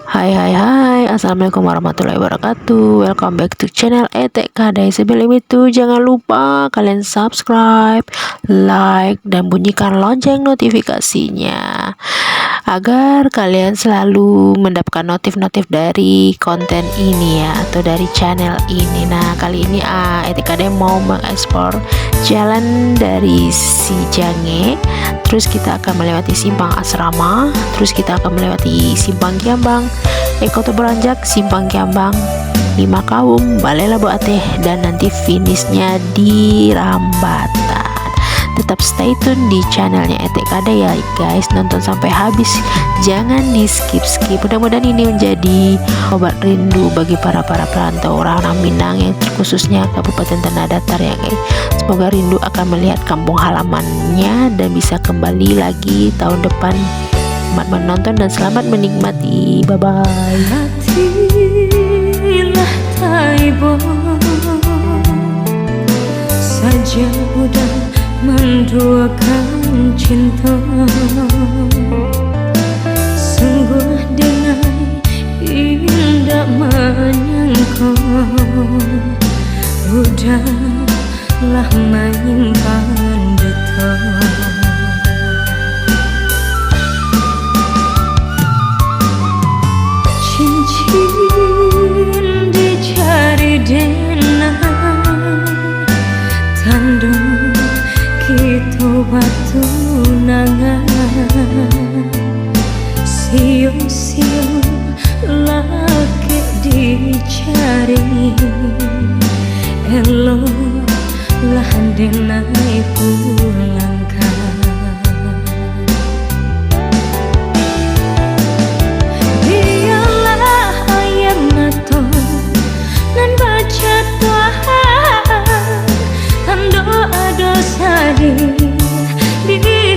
Hai, assalamualaikum warahmatullahi wabarakatuh. Welcome back to channel ETKD. Sebelum itu jangan lupa kalian subscribe, like, dan bunyikan lonceng notifikasinya agar kalian selalu mendapatkan notif dari konten ini ya, atau dari channel ini. Nah, kali ini ETKD mau mengeksplor jalan dari Sijange, terus kita akan melewati Simpang Asrama, terus kita akan melewati Simpang Kiambang, Ekoto Beranjak, Simpang Kiambang, Lima Kaum, Balai Labu Ateh, dan nanti finishnya di Rambatan. Tetap stay tune di channelnya ETKD ya guys, nonton sampai habis, jangan di skip. Mudah-mudahan ini menjadi obat rindu bagi para perantau orang Minang, yang khususnya Kabupaten Tanah Datar ya guys. Semoga rindu akan melihat kampung halamannya dan bisa kembali lagi tahun depan. Selamat menonton dan selamat menikmati. Bye bye. Hatilah Taibo saja udah menduakan cinta, sungguh dengan indah menyangka, udahlah menyimpan duka. Cincin di jari denang, tandung kita batu nangan, siung-siung laki dicari, elolah denai pulangkan. Biarlah ayam atau nan baca Tuhan, dan doa dosa di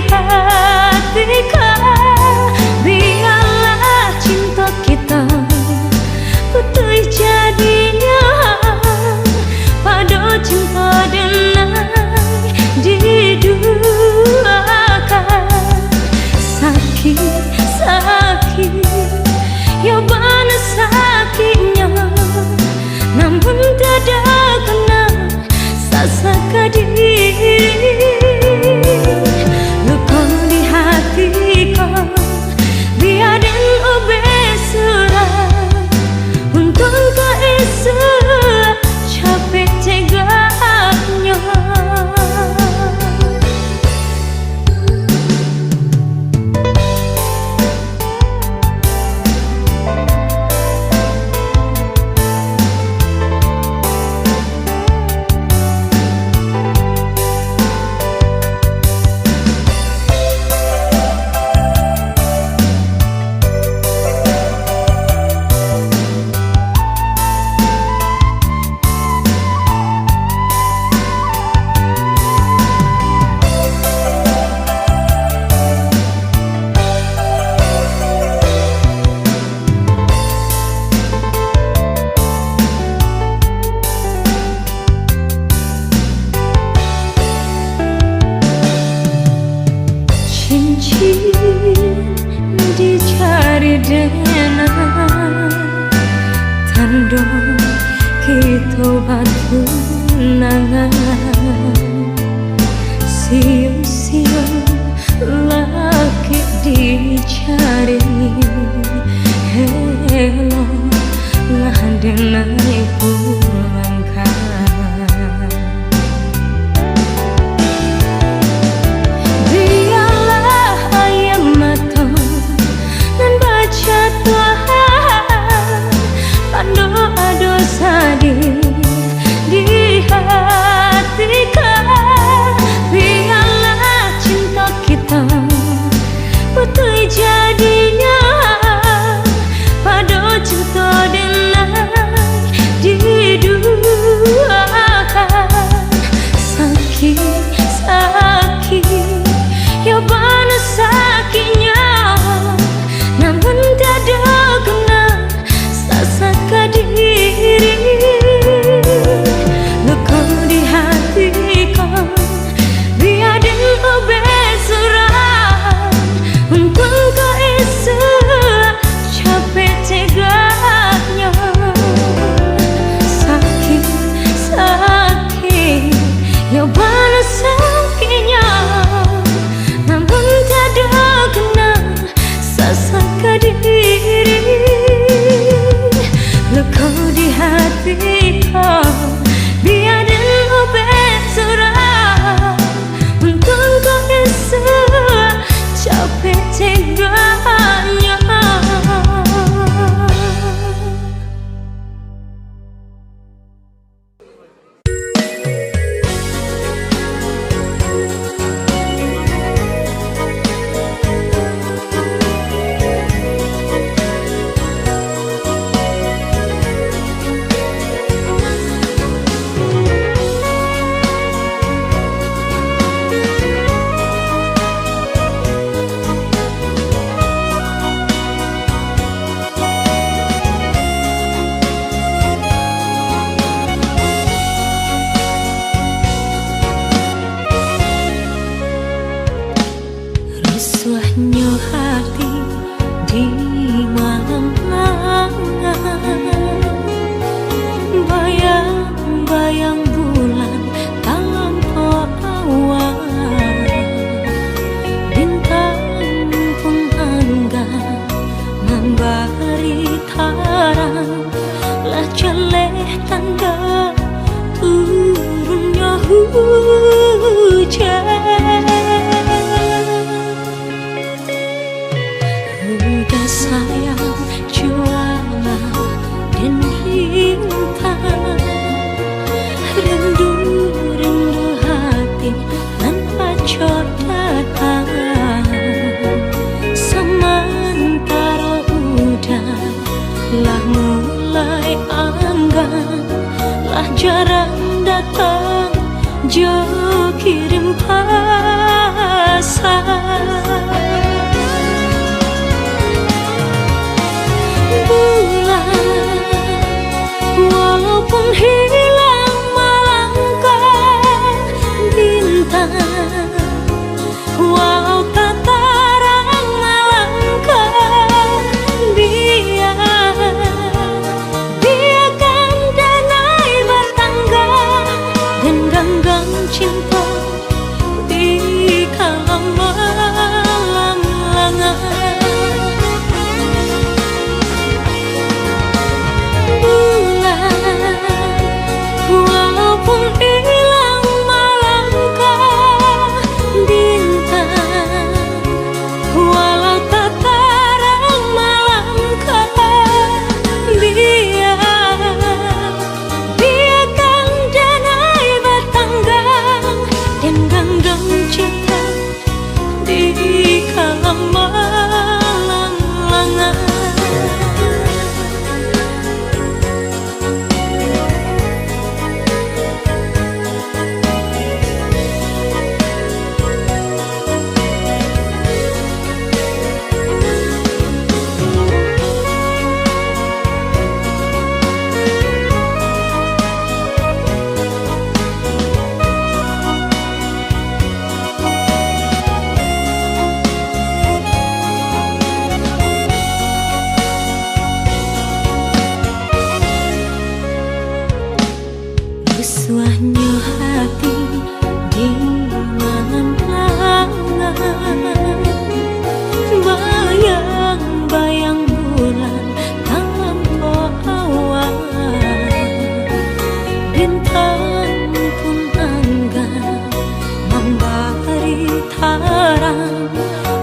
hatiku. Biarlah cinta kita putih jadinya, pada cinta denai di dunia. malam lengang, bayang-bayang bulan dalam awan, bintang pun enggan memberi terang, lah jelek tanda turunnya hujan. Udah sayang jualan dan bintang, rindu hati dan pacot datang, sementara udah lah mulai anggan, lah jarang datang jauh kirim pesan. Walaupun hilang melangkah bintang, walau tak terang melangkah, biarkan danai bertangga dan genggang cinta di kala malam lengang. Walaupun hilang melangkah bintang, walau tak terang melangkah, biarkan danai bertangga dan genggang cinta di kala malam lengang. Suahnya hati di malam lengang, bayang-bayang bulan dalam awan, bintang pun enggan memberi terang,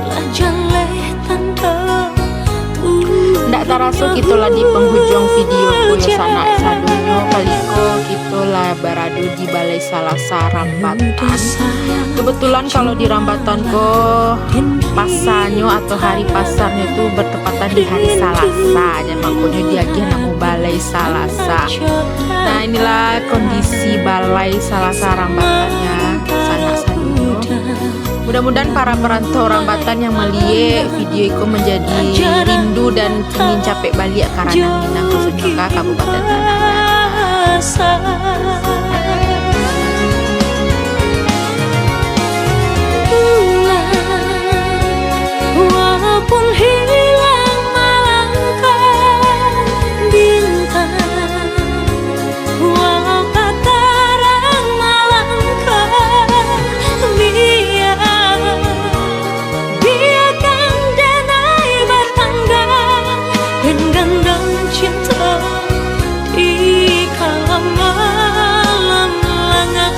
lah jelek tanda Ndak taraso kitolah di penghujung video kuyo sanak sadunyo kaliko kitolah beradu di Balai Salasa Rambatan. Kebetulan kalau di Rambatan ko pasarnya atau hari pasarnya itu bertepatan di hari Salasa, jadi makanya dia namo Balai Salasa. Nah inilah kondisi Balai Salasa Rambatannya sanak sadunyo. Mudah-mudahan para perantau Rambatan yang melihat video itu menjadi rindu dan ingin capek balik karena Minang khususnya Kabupaten Tanah Datar. Walaupun hilang melangkah bintang, walau tak terang melangkah, biarkan danai bertangga dan genggang cinta di kala malam lengang.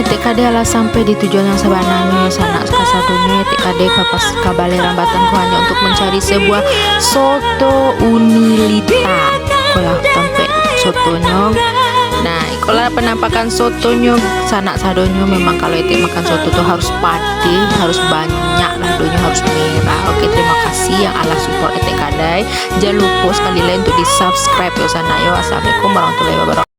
TKD lah sampai di tujuan yang sebenarnya sanak kasadunya. TKD kapas kabale Rambatan ku hanya untuk mencari sebuah soto unilita. Kolah tempe sotonya. Nah, ikolah penampakan sotonya sanak sadonyo. Memang kalau itu makan soto tuh harus pade, harus banyak lah, donya harus merah. Oke, terima kasih yang Allah support TKD. Jangan lupa sekali lagi untuk di subscribe ya sana yo. Assalamualaikum warahmatullahi wabarakatuh.